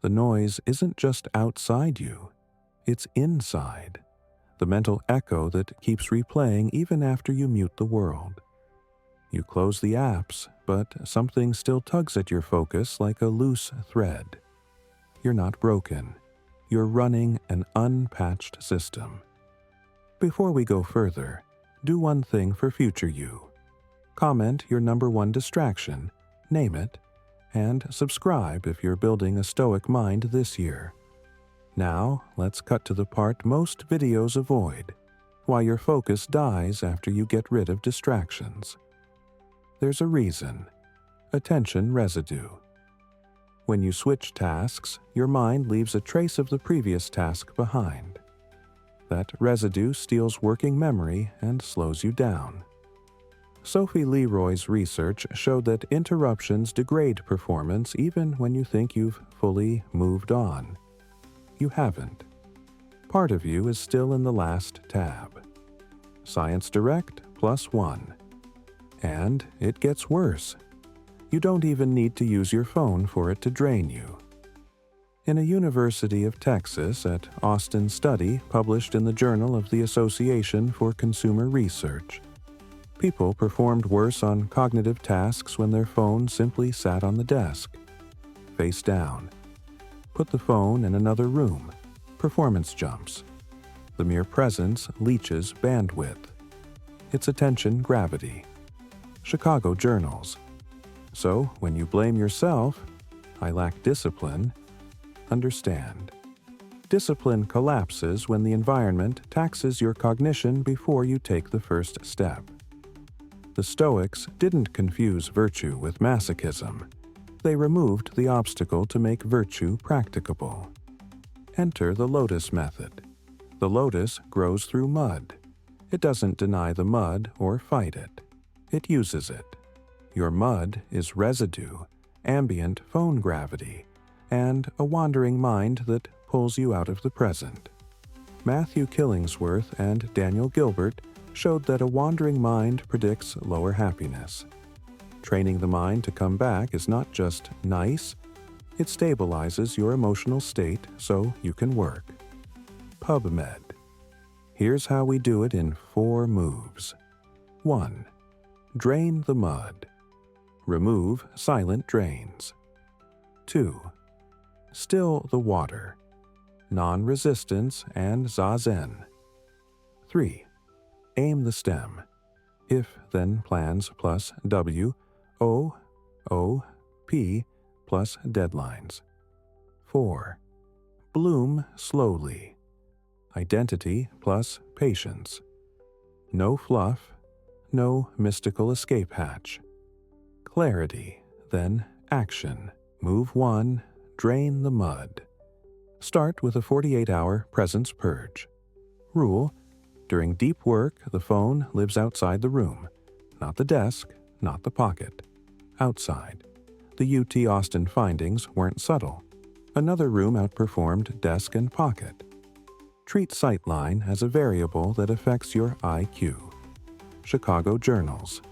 The noise isn't just outside you, it's inside, the mental echo that keeps replaying even after you mute the world. You close the apps, but something still tugs at your focus like a loose thread. You're not broken. You're running an unpatched system. Before we go further, do one thing for future you. Comment your number one distraction, name it, and subscribe if you're building a Stoic mind this year. Now, let's cut to the part most videos avoid, why your focus dies after you get rid of distractions. There's a reason: attention residue. When you switch tasks, your mind leaves a trace of the previous task behind. That residue steals working memory and slows you down. Sophie Leroy's research showed that interruptions degrade performance even when you think you've fully moved on. You haven't. Part of you is still in the last tab. Science Direct +1. And it gets worse. You don't even need to use your phone for it to drain you. In a University of Texas at Austin study published in the Journal of the Association for Consumer Research, people performed worse on cognitive tasks when their phone simply sat on the desk, face down. Put the phone in another room. Performance jumps. The mere presence leaches bandwidth. It's attention gravity. Chicago Journals. So, when you blame yourself, I lack discipline, understand. Discipline collapses when the environment taxes your cognition before you take the first step. The Stoics didn't confuse virtue with masochism. They removed the obstacle to make virtue practicable. Enter the Lotus Method. The lotus grows through mud. It doesn't deny the mud or fight it. It uses it. Your mud is residue, ambient phone gravity, and a wandering mind that pulls you out of the present. Matthew Killingsworth and Daniel Gilbert showed that a wandering mind predicts lower happiness. Training the mind to come back is not just nice, it stabilizes your emotional state so you can work. PubMed. Here's how we do it in 4 moves. 1. Drain the mud. Remove silent drains. 2. Still the water. Non-resistance and zazen. 3. Aim the stem. If, then plans plus W, O, O, P plus deadlines. 4. Bloom slowly. Identity plus patience. No fluff, no mystical escape hatch. Clarity, then action. Move 1, drain the mud. Start with a 48-hour presence purge. Rule: during deep work, the phone lives outside the room. Not the desk, not the pocket. Outside. The UT Austin findings weren't subtle. Another room outperformed desk and pocket. Treat sightline as a variable that affects your IQ. Chicago Journals.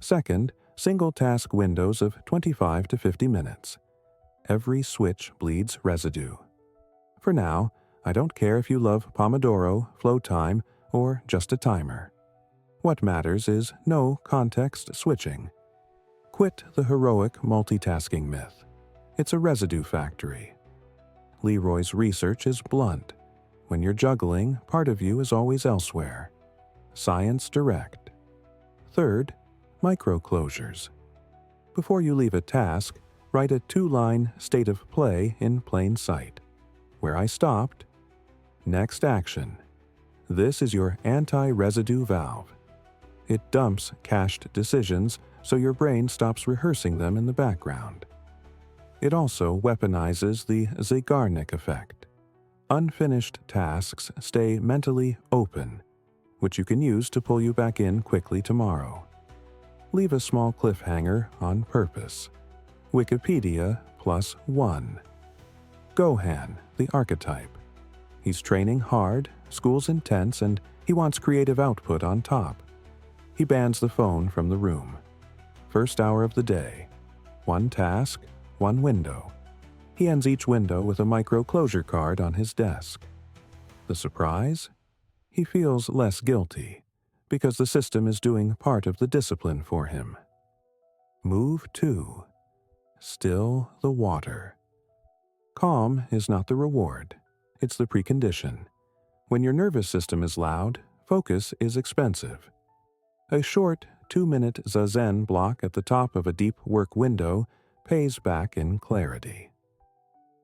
Second, single task windows of 25 to 50 minutes. Every switch bleeds residue. For now, I don't care if you love Pomodoro, flow time, or just a timer. What matters is no context switching. Quit the heroic multitasking myth. It's a residue factory. Leroy's research is blunt. When you're juggling, part of you is always elsewhere. Science Direct. Third, micro-closures. Before you leave a task, write a 2-line state of play in plain sight. Where I stopped. Next action. This is your anti-residue valve. It dumps cached decisions so your brain stops rehearsing them in the background. It also weaponizes the Zeigarnik effect. Unfinished tasks stay mentally open, which you can use to pull you back in quickly tomorrow. Leave a small cliffhanger on purpose. Wikipedia +1. Gohan, the archetype. He's training hard, school's intense, and he wants creative output on top. He bans the phone from the room. First hour of the day. 1 task, 1 window. He ends each window with a micro closure card on his desk. The surprise? He feels less guilty, because the system is doing part of the discipline for him. Move 2. Still the water. Calm is not the reward, it's the precondition. When your nervous system is loud, focus is expensive. A short 2-minute zazen block at the top of a deep work window pays back in clarity.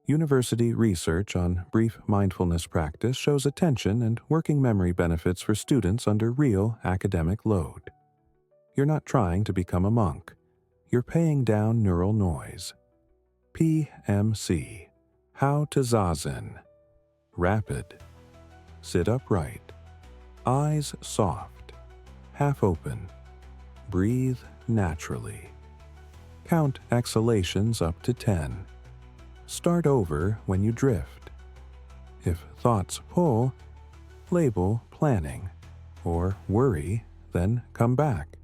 University research on brief mindfulness practice shows attention and working memory benefits for students under real academic load. You're not trying to become a monk. You're paying down neural noise. PMC. How to Zazen. Rapid. Sit upright. Eyes soft. Half open. Breathe naturally. Count exhalations up to 10. Start over when you drift. If thoughts pull, label planning, or worry, then come back.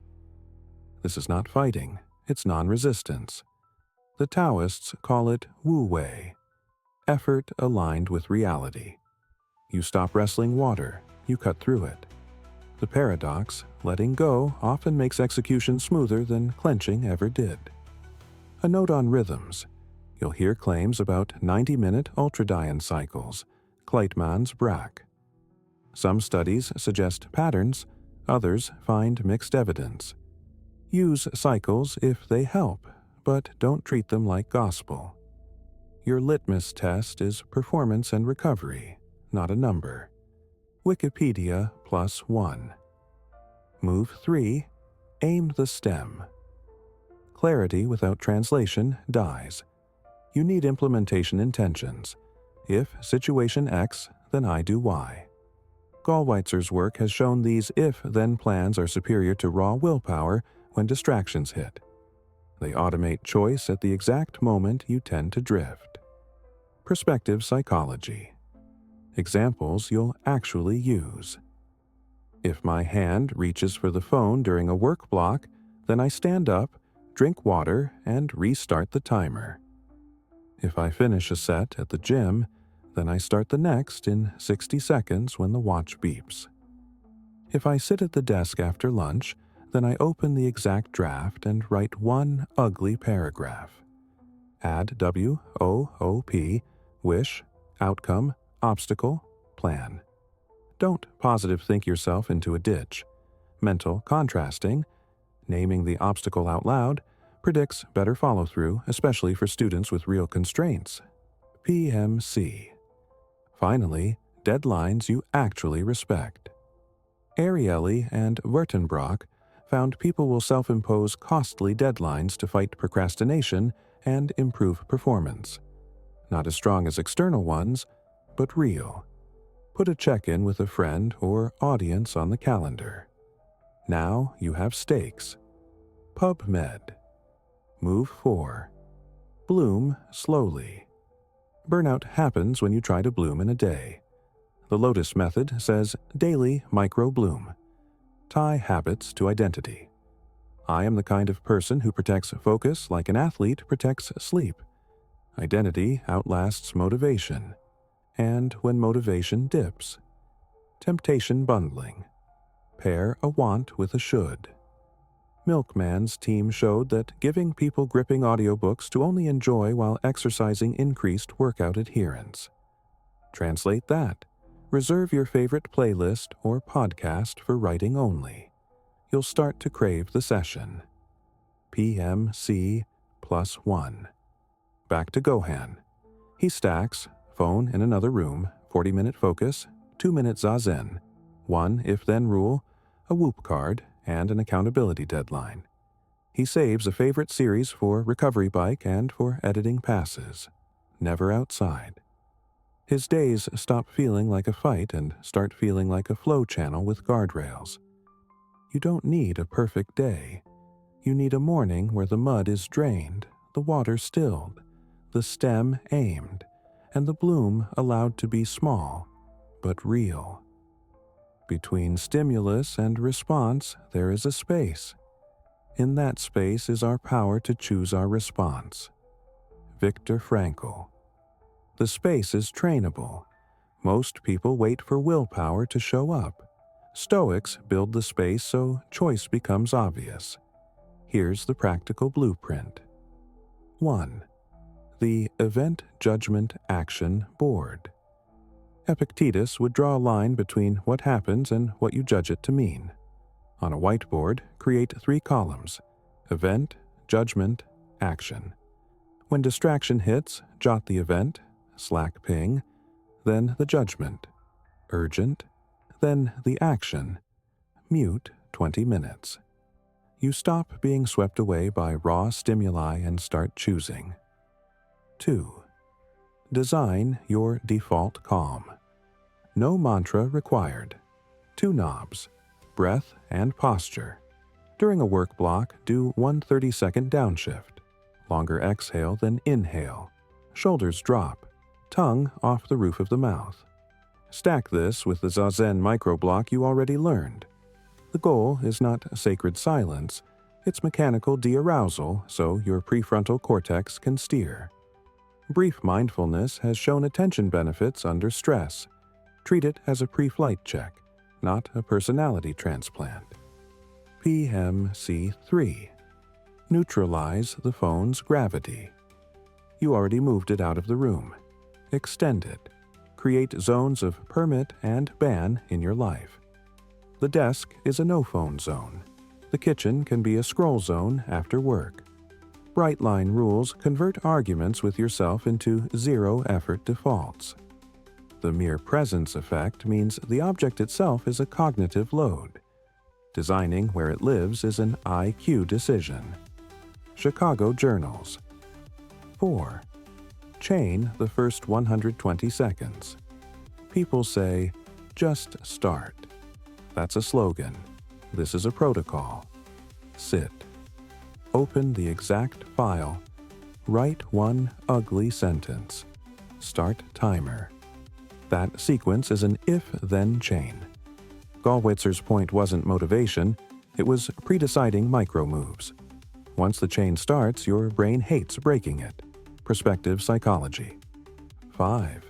This is not fighting, it's non-resistance. The Taoists call it Wu Wei, effort aligned with reality. You stop wrestling water, you cut through it. The paradox, letting go, often makes execution smoother than clenching ever did. A note on rhythms. You'll hear claims about 90-minute ultradian cycles, Kleitman's Braque. Some studies suggest patterns, others find mixed evidence. Use cycles if they help, but don't treat them like gospel. Your litmus test is performance and recovery, not a number. Wikipedia +1. Move 3. Aim the stem. Clarity without translation dies. You need implementation intentions. If situation X, then I do Y. Gallweitzer's work has shown these if-then plans are superior to raw willpower when distractions hit. They automate choice at the exact moment you tend to drift. Perspective psychology. Examples you'll actually use. If my hand reaches for the phone during a work block, then I stand up, drink water, and restart the timer. If I finish a set at the gym, then I start the next in 60 seconds when the watch beeps. If I sit at the desk after lunch, then I open the exact draft and write one ugly paragraph. Add WOOP, wish, outcome, obstacle, plan. Don't positive think yourself into a ditch. Mental contrasting, naming the obstacle out loud, predicts better follow-through, especially for students with real constraints. PMC. Finally, deadlines you actually respect. Ariely and Wertenbrock found people will self-impose costly deadlines to fight procrastination and improve performance. Not as strong as external ones, but real. Put a check-in with a friend or audience on the calendar. Now you have stakes. PubMed. Move 4. Bloom slowly. Burnout happens when you try to bloom in a day. The Lotus Method says daily micro-bloom. Tie habits to identity. I am the kind of person who protects focus like an athlete protects sleep. Identity outlasts motivation. And when motivation dips. Temptation bundling. Pair a want with a should. Milkman's team showed that giving people gripping audiobooks to only enjoy while exercising increased workout adherence. Translate that. Reserve your favorite playlist or podcast for writing only. You'll start to crave the session. PMC +1. Back to Gohan. He stacks, phone in another room, 40-minute focus, 2-minute zazen, one if-then rule, a whoop card, and an accountability deadline. He saves a favorite series for recovery bike and for editing passes. Never outside. His days stop feeling like a fight and start feeling like a flow channel with guardrails. You don't need a perfect day. You need a morning where the mud is drained, the water stilled, the stem aimed, and the bloom allowed to be small, but real. Between stimulus and response, there is a space. In that space is our power to choose our response. Viktor Frankl. The space is trainable. Most people wait for willpower to show up. Stoics build the space so choice becomes obvious. Here's the practical blueprint. 1. The Event Judgment Action Board. Epictetus would draw a line between what happens and what you judge it to mean. On a whiteboard, create 3 columns: event, judgment, action. When distraction hits, jot the event, Slack ping, then the judgment, urgent, then the action, mute 20 minutes. You stop being swept away by raw stimuli and start choosing. 2. Design your default calm. No mantra required. 2 knobs: breath and posture. During a work block, do 1 30-second downshift. Longer exhale than inhale. Shoulders drop. Tongue off the roof of the mouth. Stack this with the Zazen microblock you already learned. The goal is not sacred silence, it's mechanical de-arousal so your prefrontal cortex can steer. Brief mindfulness has shown attention benefits under stress. Treat it as a pre-flight check, not a personality transplant. PMC3. Neutralize the phone's gravity. You already moved it out of the room. Extend it. Create zones of permit and ban in your life. The desk is a no-phone zone. The kitchen can be a scroll zone after work. Bright line rules convert arguments with yourself into zero-effort defaults. The mere presence effect means the object itself is a cognitive load. Designing where it lives is an IQ decision. Chicago Journals. 4. Chain the first 120 seconds. People say, just start. That's a slogan. This is a protocol. Sit. Open the exact file. Write 1 ugly sentence. Start timer. That sequence is an if-then chain. Gallwitzer's point wasn't motivation, it was predeciding micro-moves. Once the chain starts, your brain hates breaking it. Perspective psychology. 5.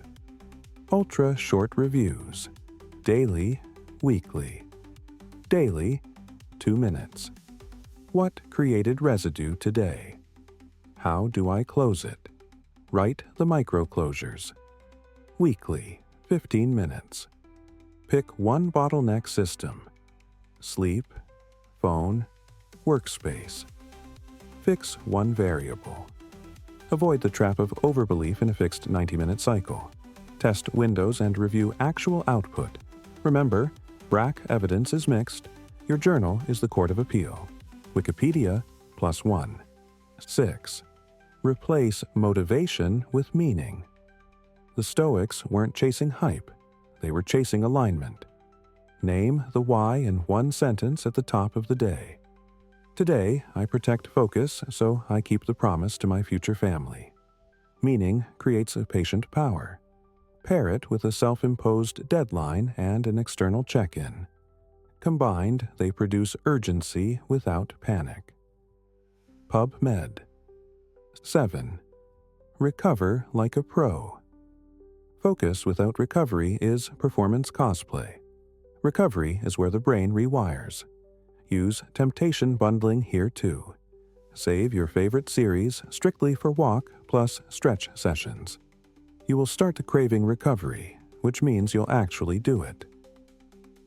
Ultra-short reviews. Daily, weekly. Daily, 2 minutes. What created residue today? How do I close it? Write the micro-closures. Weekly, 15 minutes. Pick 1 bottleneck system. Sleep, phone, workspace. Fix 1 variable. Avoid the trap of overbelief in a fixed 90-minute cycle. Test windows and review actual output. Remember, BRAC evidence is mixed. Your journal is the court of appeal. Wikipedia, +1. 6. Replace motivation with meaning. The Stoics weren't chasing hype. They were chasing alignment. Name the why in 1 sentence at the top of the day. Today, I protect focus, so I keep the promise to my future family. Meaning creates a patient power. Pair it with a self-imposed deadline and an external check-in. Combined, they produce urgency without panic. PubMed. 7. Recover like a pro. Focus without recovery is performance cosplay. Recovery is where the brain rewires. Use temptation bundling here too. Save your favorite series strictly for walk plus stretch sessions. You will start the craving recovery, which means you'll actually do it.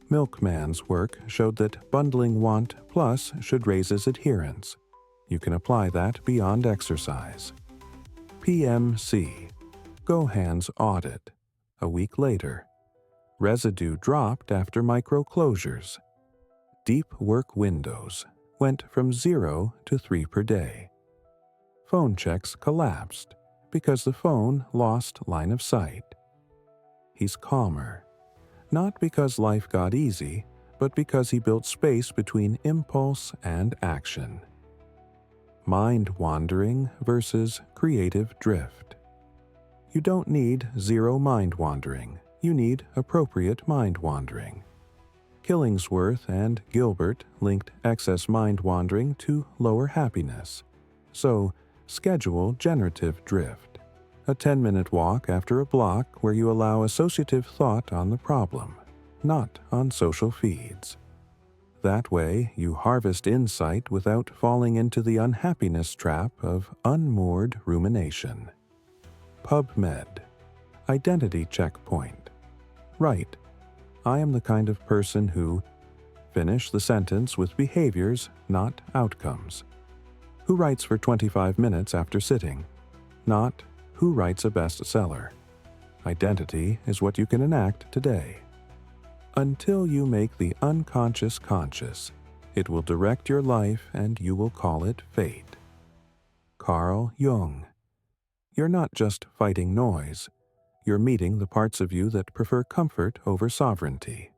Milkman's work showed that bundling want plus should raise his adherence. You can apply that beyond exercise. PMC. Gohan's audit. A week later. Residue dropped after micro-closures. Deep work windows went from 0 to 3 per day. Phone checks collapsed because the phone lost line of sight. He's calmer. Not because life got easy, but because he built space between impulse and action. Mind wandering versus creative drift. You don't need zero mind wandering. You need appropriate mind wandering. Killingsworth and Gilbert linked excess mind wandering to lower happiness. So, schedule generative drift. A 10-minute walk after a block where you allow associative thought on the problem, not on social feeds. That way, you harvest insight without falling into the unhappiness trap of unmoored rumination. PubMed. Identity checkpoint. Right. I am the kind of person who... Finish the sentence with behaviors, not outcomes. Who writes for 25 minutes after sitting? Not who writes a bestseller. Identity is what you can enact today. Until you make the unconscious conscious, it will direct your life and you will call it fate. Carl Jung. You're not just fighting noise, you're meeting the parts of you that prefer comfort over sovereignty.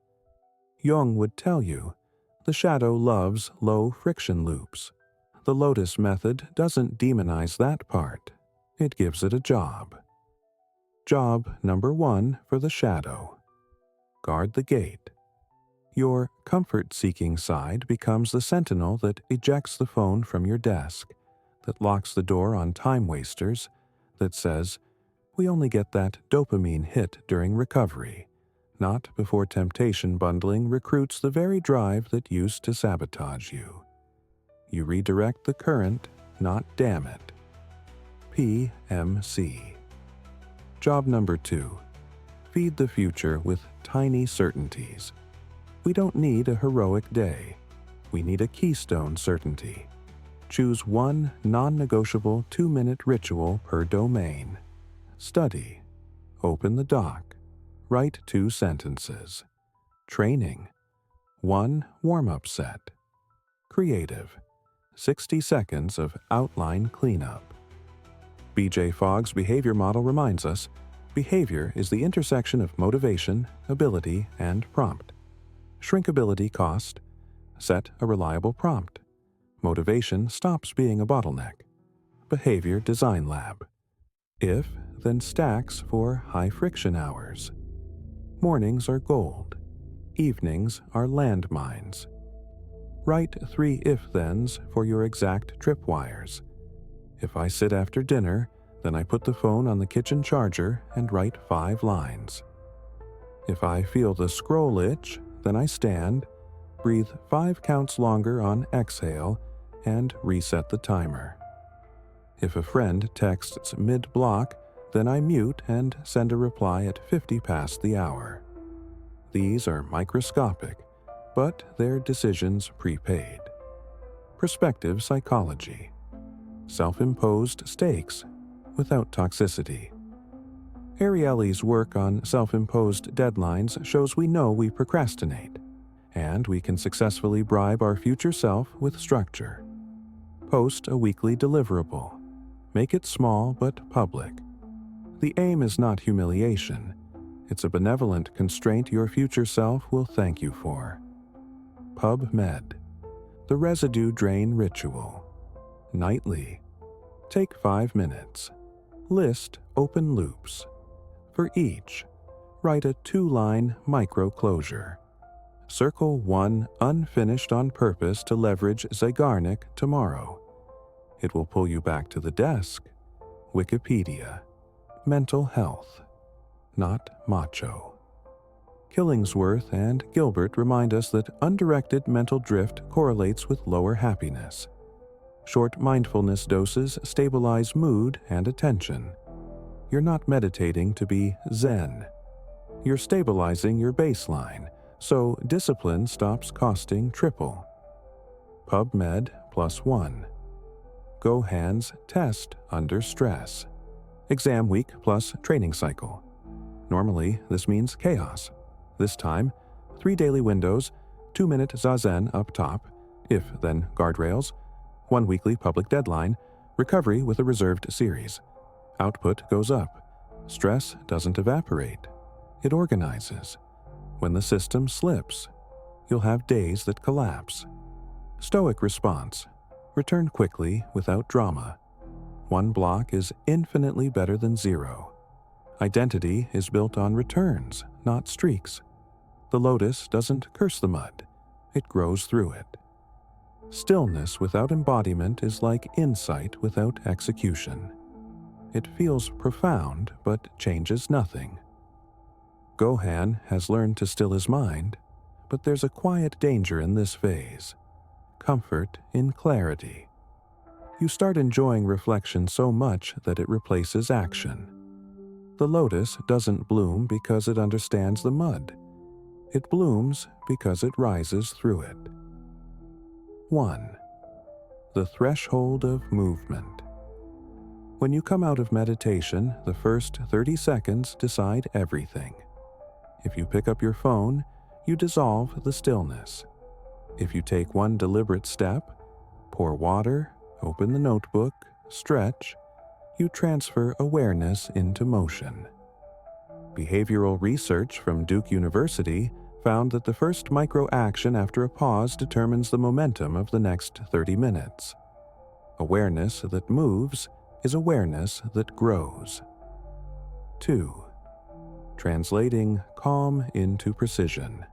Jung would tell you, the shadow loves low friction loops. The Lotus Method doesn't demonize that part, it gives it a job. Job number 1 for the shadow. Guard the gate. Your comfort-seeking side becomes the sentinel that ejects the phone from your desk, that locks the door on time wasters, that says, we only get that dopamine hit during recovery, not before temptation bundling recruits the very drive that used to sabotage you. You redirect the current, not dam it. PMC. Job number 2. Feed the future with tiny certainties. We don't need a heroic day. We need a keystone certainty. Choose one non-negotiable 2-minute ritual per domain. Study. Open the doc. Write 2 sentences. Training. 1 warm-up set. Creative. 60 seconds of outline cleanup. B.J. Fogg's behavior model reminds us, behavior is the intersection of motivation, ability, and prompt. Shrinkability cost. Set a reliable prompt. Motivation stops being a bottleneck. Behavior Design Lab. If, then stacks for high-friction hours. Mornings are gold. Evenings are landmines. Write 3 if-thens for your exact tripwires. If I sit after dinner, then I put the phone on the kitchen charger and write 5 lines. If I feel the scroll itch, then I stand, breathe 5 counts longer on exhale, and reset the timer. If a friend texts mid-block, then I mute and send a reply at 50 past the hour. These are microscopic, but they're decisions prepaid. Perspective psychology. Self-imposed stakes without toxicity. Ariely's work on self-imposed deadlines shows we know we procrastinate, and we can successfully bribe our future self with structure. Post a weekly deliverable. Make it small but public. The aim is not humiliation. It's a benevolent constraint your future self will thank you for. PubMed. The residue drain ritual. Nightly. Take 5 minutes. List open loops. For each, write a 2-line micro-closure. Circle 1 unfinished on purpose to leverage Zeigarnik tomorrow. It will pull you back to the desk. Wikipedia. Mental health. Not macho. Killingsworth and Gilbert remind us that undirected mental drift correlates with lower happiness. Short mindfulness doses stabilize mood and attention. You're not meditating to be zen. You're stabilizing your baseline, so discipline stops costing triple. PubMed +1. Gohan's test under stress. Exam week plus training cycle. Normally, this means chaos. This time, 3 daily windows, 2-minute zazen up top, if then guardrails, 1 weekly public deadline, recovery with a reserved series. Output goes up. Stress doesn't evaporate. It organizes. When the system slips, you'll have days that collapse. Stoic response. Return quickly without drama. 1 block is infinitely better than 0. Identity is built on returns, not streaks. The lotus doesn't curse the mud. It grows through it. Stillness without embodiment is like insight without execution. It feels profound, but changes nothing. Gohan has learned to still his mind, but there's a quiet danger in this phase. Comfort in clarity. You start enjoying reflection so much that it replaces action. The lotus doesn't bloom because it understands the mud. It blooms because it rises through it. 1. The threshold of movement. When you come out of meditation, the first 30 seconds decide everything. If you pick up your phone, you dissolve the stillness. If you take one deliberate step, pour water, open the notebook, stretch, you transfer awareness into motion. Behavioral research from Duke University found that the first micro-action after a pause determines the momentum of the next 30 minutes. Awareness that moves is awareness that grows. 2. Translating calm into precision.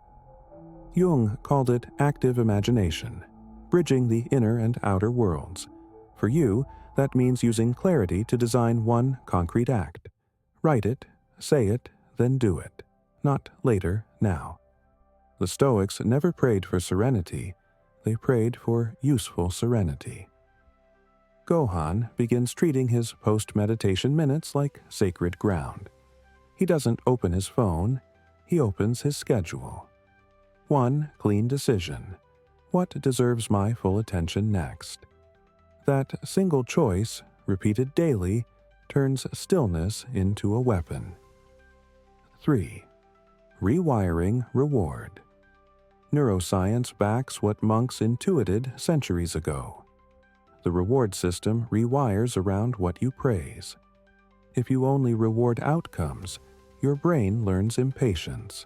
Jung called it active imagination, bridging the inner and outer worlds. For you, that means using clarity to design one concrete act. Write it, say it, then do it. Not later, now. The Stoics never prayed for serenity, they prayed for useful serenity. Gohan begins treating his post-meditation minutes like sacred ground. He doesn't open his phone, he opens his schedule. One clean decision. What deserves my full attention next? That single choice, repeated daily, turns stillness into a weapon. 3. Rewiring reward. Neuroscience backs what monks intuited centuries ago. The reward system rewires around what you praise. If you only reward outcomes, your brain learns impatience.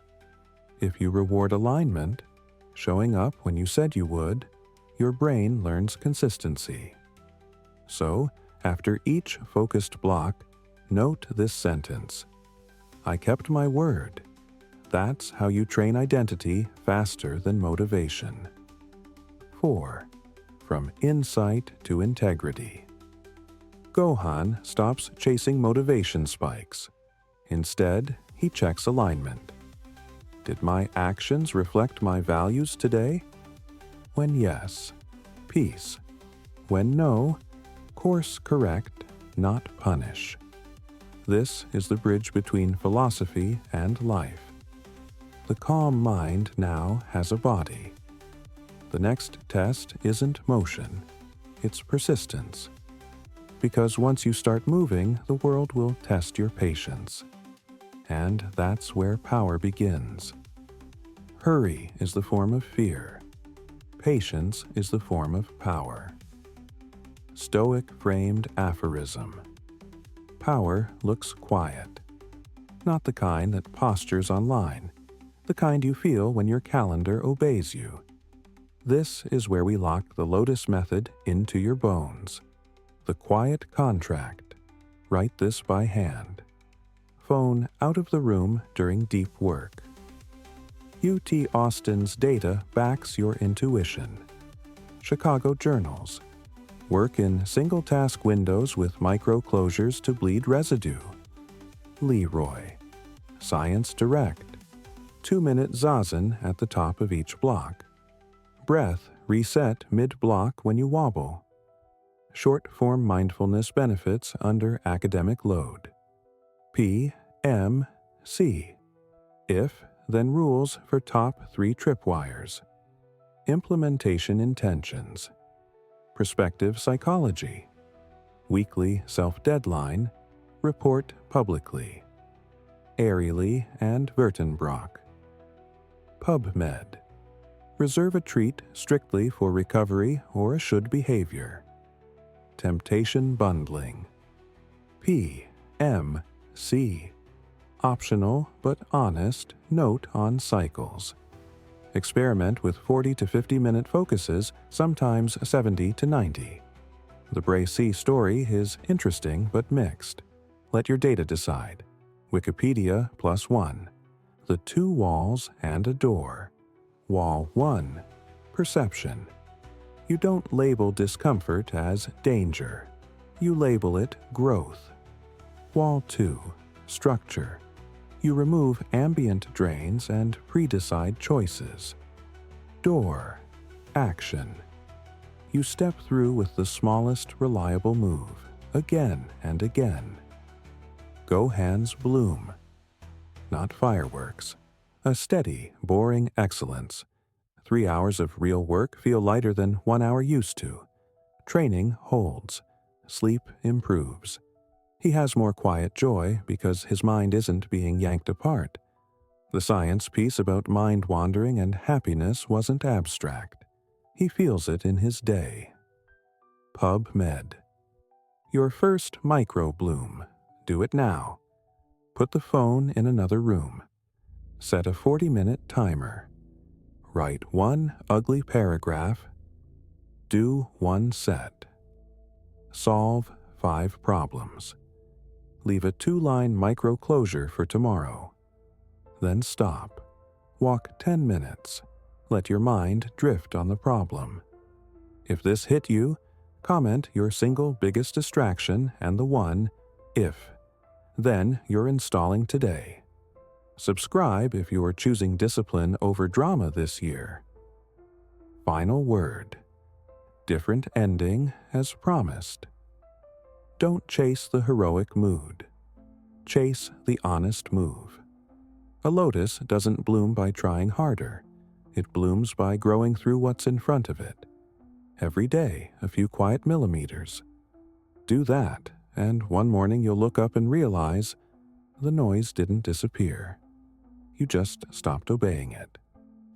If you reward alignment, showing up when you said you would, your brain learns consistency. So, after each focused block, note this sentence: I kept my word. That's how you train identity faster than motivation. 4. From insight to integrity. Gohan stops chasing motivation spikes. Instead, he checks alignment. Did my actions reflect my values today? When yes, peace. When no, course correct, not punish. This is the bridge between philosophy and life. The calm mind now has a body. The next test isn't motion, it's persistence. Because once you start moving, the world will test your patience. And that's where power begins. Hurry is the form of fear. Patience is the form of power. Stoic framed aphorism. Power looks quiet. Not the kind that postures online, the kind you feel when your calendar obeys you. This is where we lock the Lotus Method into your bones. The quiet contract. Write this by hand. Phone out of the room during deep work. UT Austin's data backs your intuition. Chicago Journals. Work in single-task windows with micro-closures to bleed residue. Leroy. Science Direct. 2-minute zazen at the top of each block. Breath reset mid-block when you wobble. Short-form mindfulness benefits under academic load. P, M, C. If, then rules for top 3 tripwires. Implementation intentions. Perspective psychology. Weekly self-deadline. Report publicly. Airily and Vertenbrock. PubMed. Reserve a treat strictly for recovery or a should behavior. Temptation bundling. P, M, C. Optional but honest note on cycles. Experiment with 40 to 50-minute focuses, sometimes 70 to 90. The Bracy story is interesting but mixed. Let your data decide. Wikipedia +1. The 2 walls and a door. Wall 1. Perception. You don't label discomfort as danger. You label it growth. Wall 2. Structure. You remove ambient drains and pre-decide choices. Door. Action. You step through with the smallest reliable move, again and again. Go hands bloom. Not fireworks. A steady, boring excellence. 3 hours of real work feel lighter than 1 hour used to. Training holds. Sleep improves. He has more quiet joy because his mind isn't being yanked apart. The science piece about mind wandering and happiness wasn't abstract. He feels it in his day. PubMed. Your first micro bloom. Do it now. Put the phone in another room. Set a 40-minute timer. Write 1 ugly paragraph. Do 1 set. Solve 5 problems. Leave a 2-line micro closure for tomorrow. Then stop. Walk 10 minutes. Let your mind drift on the problem. If this hit you, comment your single biggest distraction and the one, if. Then you're installing today. Subscribe if you are choosing discipline over drama this year. Final word. Different ending as promised. Don't chase the heroic mood. Chase the honest move. A lotus doesn't bloom by trying harder. It blooms by growing through what's in front of it. Every day, a few quiet millimeters. Do that, and one morning you'll look up and realize the noise didn't disappear. You just stopped obeying it.